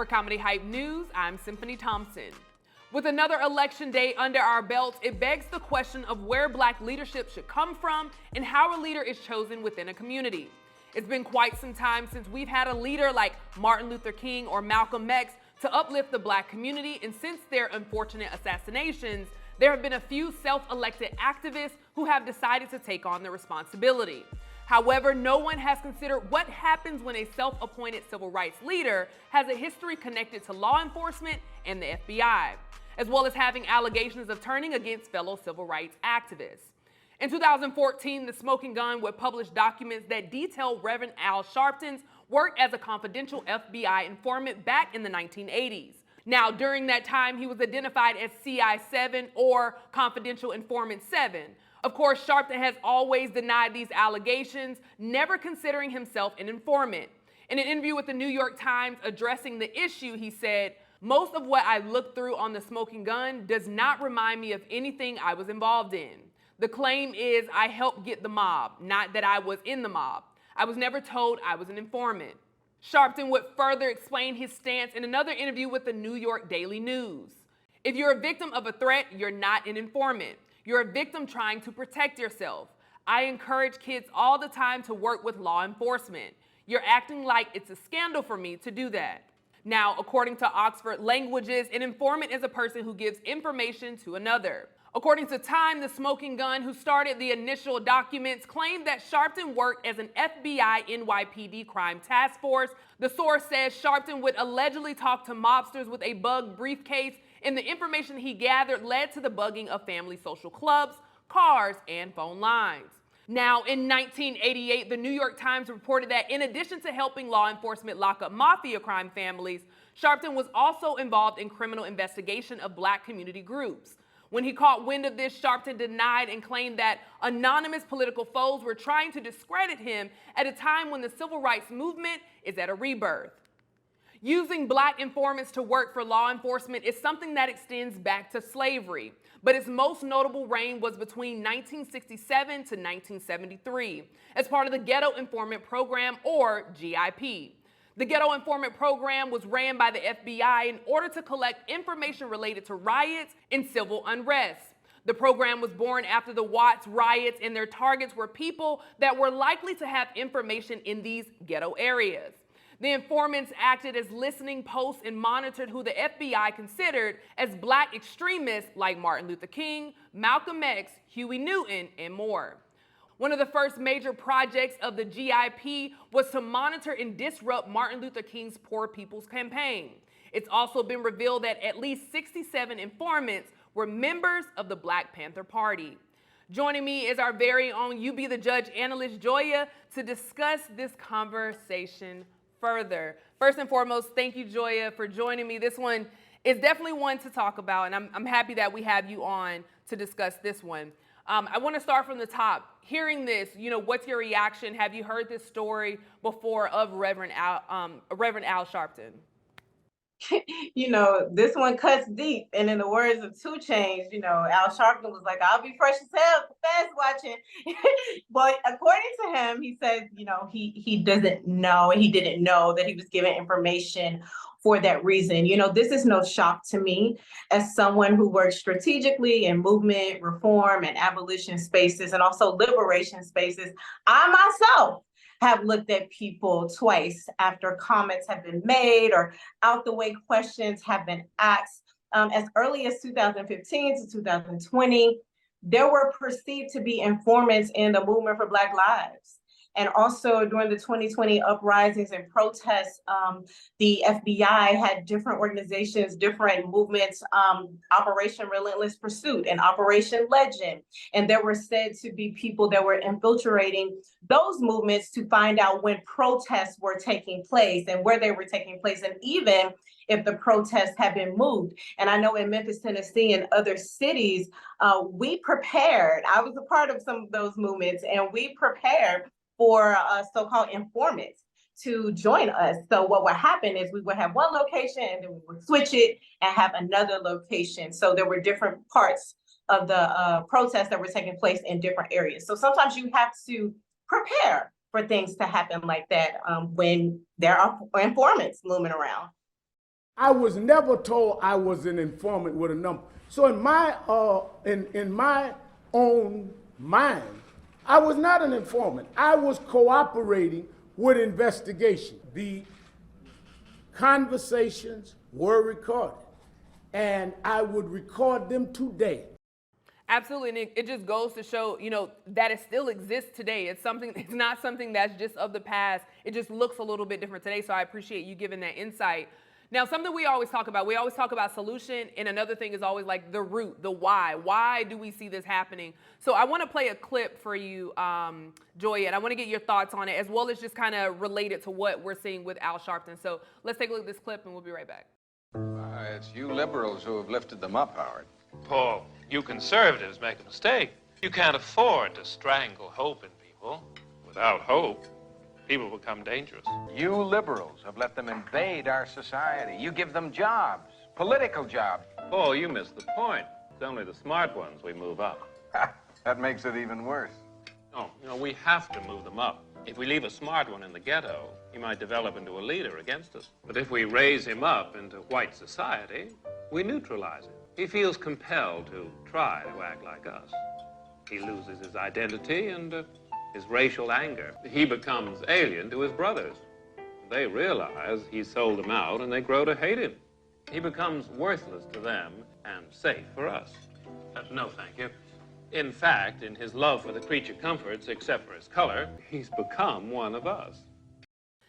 For Comedy Hype News, I'm Symphony Thompson. With another election day under our belt, it begs the question of where Black leadership should come from and how a leader is chosen within a community. It's been quite some time since we've had a leader like Martin Luther King or Malcolm X to uplift the Black community, and since their unfortunate assassinations, there have been a few self-elected activists who have decided to take on the responsibility. However, no one has considered what happens when a self-appointed civil rights leader has a history connected to law enforcement and the FBI, as well as having allegations of turning against fellow civil rights activists. In 2014, The Smoking Gun would publish documents that detail Reverend Al Sharpton's work as a confidential FBI informant back in the 1980s. Now, during that time, he was identified as CI7 or Confidential Informant 7. Of course, Sharpton has always denied these allegations, never considering himself an informant. In an interview with the New York Times addressing the issue, he said, "Most of what I looked through on The Smoking Gun does not remind me of anything I was involved in. The claim is I helped get the mob, not that I was in the mob. I was never told I was an informant." Sharpton would further explain his stance in another interview with the New York Daily News. "If you're a victim of a threat, you're not an informant. You're a victim trying to protect yourself. I encourage kids all the time to work with law enforcement. You're acting like it's a scandal for me to do that." Now, according to Oxford Languages, an informant is a person who gives information to another. According to Time, The Smoking Gun, who started the initial documents, claimed that Sharpton worked as an FBI NYPD crime task force. The source says Sharpton would allegedly talk to mobsters with a bug briefcase, and the information he gathered led to the bugging of family social clubs, cars, and phone lines. Now, in 1988, the New York Times reported that in addition to helping law enforcement lock up mafia crime families, Sharpton was also involved in criminal investigation of Black community groups. When he caught wind of this, Sharpton denied and claimed that anonymous political foes were trying to discredit him at a time when the civil rights movement is at a rebirth. Using Black informants to work for law enforcement is something that extends back to slavery, but its most notable reign was between 1967 to 1973 as part of the Ghetto Informant Program, or GIP. The Ghetto Informant Program was ran by the FBI in order to collect information related to riots and civil unrest. The program was born after the Watts riots, and their targets were people that were likely to have information in these ghetto areas. The informants acted as listening posts and monitored who the FBI considered as Black extremists like Martin Luther King, Malcolm X, Huey Newton, and more. One of the first major projects of the GIP was to monitor and disrupt Martin Luther King's Poor People's Campaign. It's also been revealed that at least 67 informants were members of the Black Panther Party. Joining me is our very own You Be the Judge analyst, Joya, to discuss this conversation further. First and foremost, thank you, Joya, for joining me. This one is definitely one to talk about, and I'm happy that we have you on to discuss this one. I want to start from the top. Hearing this, what's your reaction? Have you heard this story before of Reverend Al Sharpton? This one cuts deep. And in the words of 2 Chainz, Al Sharpton was like, "I'll be fresh as hell, fast watching." But according to him, he said, he didn't know that he was given information for that reason. This is no shock to me as someone who works strategically in movement, reform, and abolition spaces, and also liberation spaces. I myself have looked at people twice after comments have been made or out the way questions have been asked. As early as 2015 to 2020, there were perceived to be informants in the movement for Black lives. And also during the 2020 uprisings and protests, the FBI had different organizations, different movements, Operation Relentless Pursuit and Operation Legend. And there were said to be people that were infiltrating those movements to find out when protests were taking place and where they were taking place, and even if the protests had been moved. And I know in Memphis, Tennessee, and other cities, we prepared. I was a part of some of those movements, and we prepared for so-called informants to join us. So what would happen is we would have one location and then we would switch it and have another location. So there were different parts of the protests that were taking place in different areas. So sometimes you have to prepare for things to happen like that when there are informants looming around. I was never told I was an informant with a number. So in my own mind, I was not an informant. I was cooperating with investigation. The conversations were recorded, and I would record them today. Absolutely, and it just goes to show, that it still exists today. It's not something that's just of the past. It just looks a little bit different today, so I appreciate you giving that insight. Now, something we always talk about solution, and another thing is always like the root, the why. Why do we see this happening? So I want to play a clip for you, Joy, and I want to get your thoughts on it, as well as just kind of relate it to what we're seeing with Al Sharpton. So let's take a look at this clip, and we'll be right back. It's you liberals who have lifted them up, Howard. Paul, you conservatives make a mistake. You can't afford to strangle hope in people. Without hope, people become dangerous. You liberals have let them invade our society. You give them jobs, political jobs. Paul, you missed the point. It's only the smart ones we move up. That makes it even worse. No, we have to move them up. If we leave a smart one in the ghetto, he might develop into a leader against us. But if we raise him up into white society, we neutralize him. He feels compelled to try to act like us. He loses his identity and his racial anger. He becomes alien to his brothers. They realize he sold them out and they grow to hate him. He becomes worthless to them and safe for us. No, thank you. In fact, in his love for the creature comforts, except for his color, he's become one of us.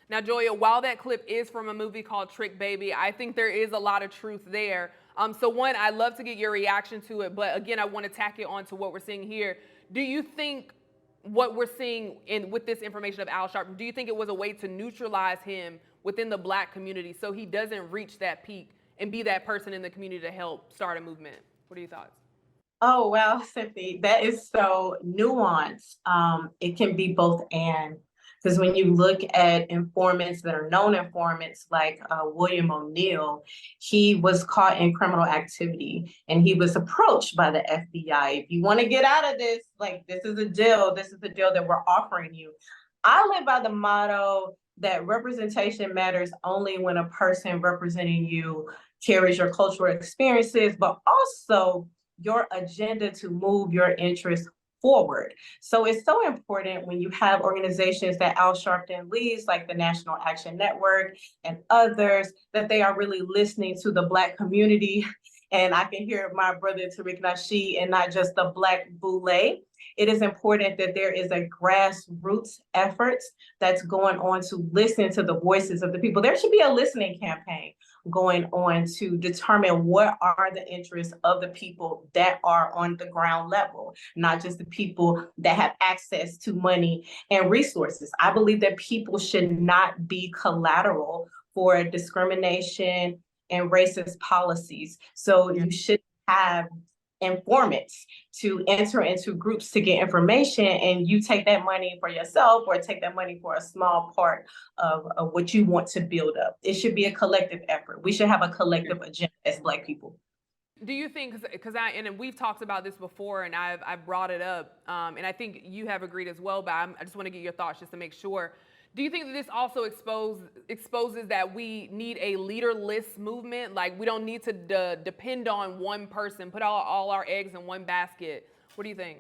Now, Joya, while that clip is from a movie called Trick Baby, I think there is a lot of truth there. So one, I'd love to get your reaction to it, but again, I want to tack it on to what we're seeing here. Do you think what we're seeing with this information of Al Sharpton, do you think it was a way to neutralize him within the Black community so he doesn't reach that peak and be that person in the community to help start a movement? What are your thoughts? Oh, well, Cynthia, that is so nuanced. It can be both and. Because when you look at informants that are known informants like William O'Neill, he was caught in criminal activity and he was approached by the FBI. If you want to get out of this, like, this is a deal. This is the deal that we're offering you. I live by the motto that representation matters only when a person representing you carries your cultural experiences, but also your agenda to move your interests forward. So it's so important when you have organizations that Al Sharpton leads, like the National Action Network and others, that they are really listening to the Black community. And I can hear my brother Tariq Nasheed and not just the Black boule. It is important that there is a grassroots efforts that's going on to listen to the voices of the people. There should be a listening campaign going on to determine what are the interests of the people that are on the ground level, not just the people that have access to money and resources. I believe that people should not be collateral for discrimination and racist policies. So you should have informants to enter into groups to get information, and you take that money for yourself or take that money for a small part of what you want to build up. It should be a collective effort. We should have a collective agenda as Black people. Do you think, because and we've talked about this before and I've brought it up, and I think you have agreed as well, but I just want to get your thoughts just to make sure. Do you think that this also exposes that we need a leaderless movement? Like, we don't need to depend on one person, put all our eggs in one basket. What do you think?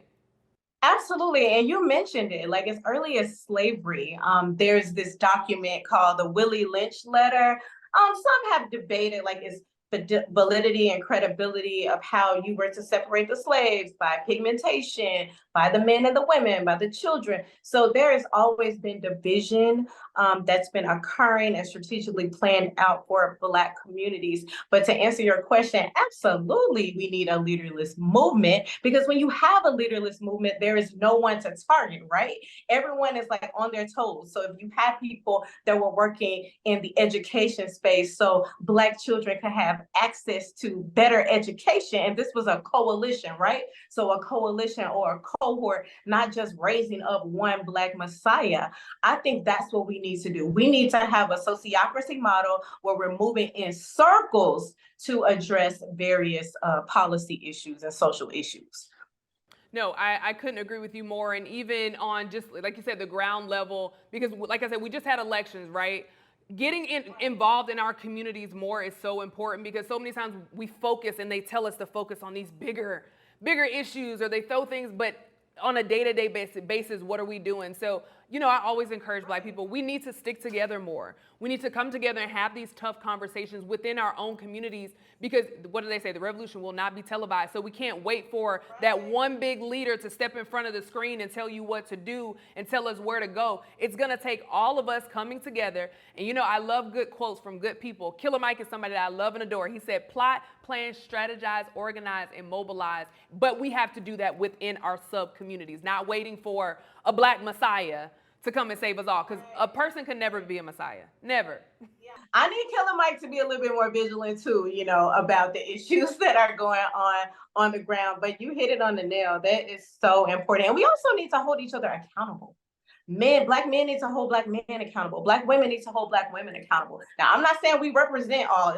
Absolutely, and you mentioned it, like as early as slavery. There's this document called the Willie Lynch Letter. Some have debated, like, is the validity and credibility of how you were to separate the slaves by pigmentation, by the men and the women, by the children. So there has always been division that's been occurring and strategically planned out for Black communities. But to answer your question, absolutely, we need a leaderless movement, because when you have a leaderless movement, there is no one to target, right? Everyone is like on their toes. So if you have people that were working in the education space, so Black children can have access to better education, and this was a coalition, right? So a coalition or a cohort, not just raising up one Black messiah. I think that's what we need to do. We need to have a sociocracy model where we're moving in circles to address various policy issues and social issues. No, I couldn't agree with you more. And even on just, like you said, the ground level, because like I said, we just had elections, right? getting involved in our communities more is so important, because so many times we focus and they tell us to focus on these bigger issues, or they throw things, but on a day-to-day basis, what are we doing? So, I always encourage Black people, we need to stick together more. We need to come together and have these tough conversations within our own communities, because what do they say? The revolution will not be televised. So we can't wait for that one big leader to step in front of the screen and tell you what to do and tell us where to go. It's gonna take all of us coming together. And I love good quotes from good people. Killer Mike is somebody that I love and adore. He said, plot, plan, strategize, organize, and mobilize. But we have to do that within our sub-communities, not waiting for a Black messiah to come and save us all, because a person can never be a messiah. Never. I need Killer Mike to be a little bit more vigilant too, about the issues that are going on the ground. But you hit it on the nail. That is so important. And we also need to hold each other accountable. Black men need to hold Black men accountable. Black women need to hold Black women accountable. Now, I'm not saying we represent all.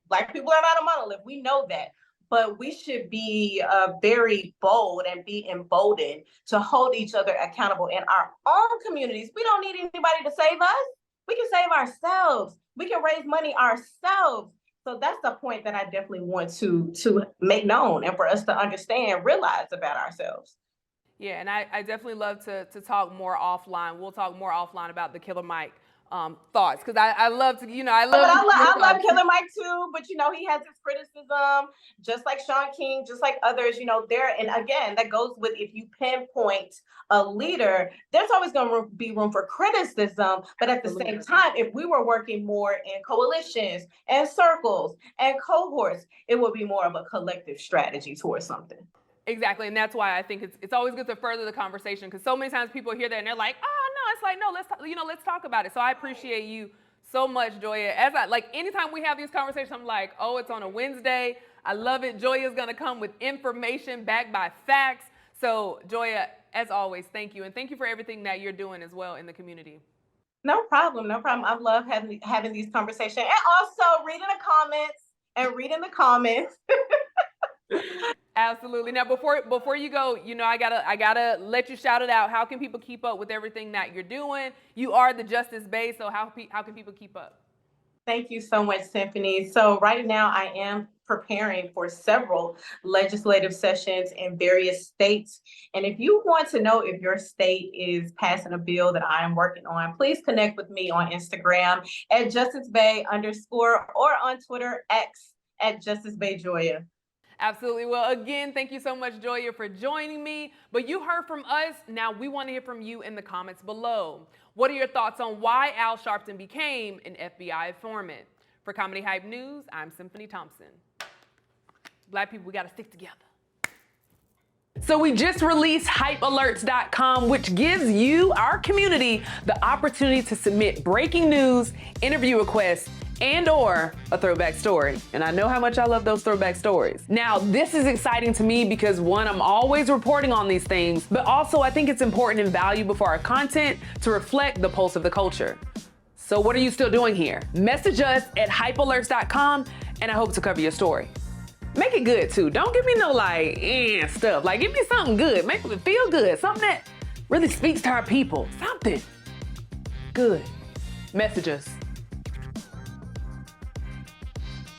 Black people are not a monolith. We know that. But we should be very bold and be emboldened to hold each other accountable in our own communities. We don't need anybody to save us. We can save ourselves. We can raise money ourselves. So that's the point that I definitely want to make known, and for us to understand, realize about ourselves. Yeah, and I definitely love to talk more offline. We'll talk more offline about the Killer Mike thoughts, because I love to, I love Killer Mike too, but he has his criticism, just like Sean King, just like others, and again, that goes with, if you pinpoint a leader, there's always going to be room for criticism, but at the same time, if we were working more in coalitions and circles and cohorts, it would be more of a collective strategy towards something. Exactly, and that's why I think it's always good to further the conversation, because so many times people hear that and they're like, oh no, it's like, no, let's talk about it. So I appreciate you so much, Joya. Anytime we have these conversations, I'm like, oh, it's on a Wednesday. I love it. Joya's gonna come with information backed by facts. So Joya, as always, thank you, and thank you for everything that you're doing as well in the community. No problem. I love having these conversations, and also reading the comments. Absolutely. Now, before you go, I gotta let you shout it out. How can people keep up with everything that you're doing? You are the Justice Bay, so how can people keep up? Thank you so much, Symphony. So right now I am preparing for several legislative sessions in various states. And if you want to know if your state is passing a bill that I am working on, please connect with me on Instagram at @JusticeBay_ or on Twitter X @JusticeBayJoya. Absolutely. Well, again, thank you so much, Joya, for joining me. But you heard from us. Now we want to hear from you in the comments below. What are your thoughts on why Al Sharpton became an FBI informant? For Comedy Hype News, I'm Symphony Thompson. Black people, we got to stick together. So we just released hypealerts.com, which gives you, our community, the opportunity to submit breaking news, interview requests, and/or a throwback story. And I know how much I love those throwback stories. Now, this is exciting to me because, one, I'm always reporting on these things, but also I think it's important and valuable for our content to reflect the pulse of the culture. So what are you still doing here? Message us at hypealerts.com, and I hope to cover your story. Make it good too. Don't give me no stuff. Give me something good. Make me feel good. Something that really speaks to our people. Something good. Message us.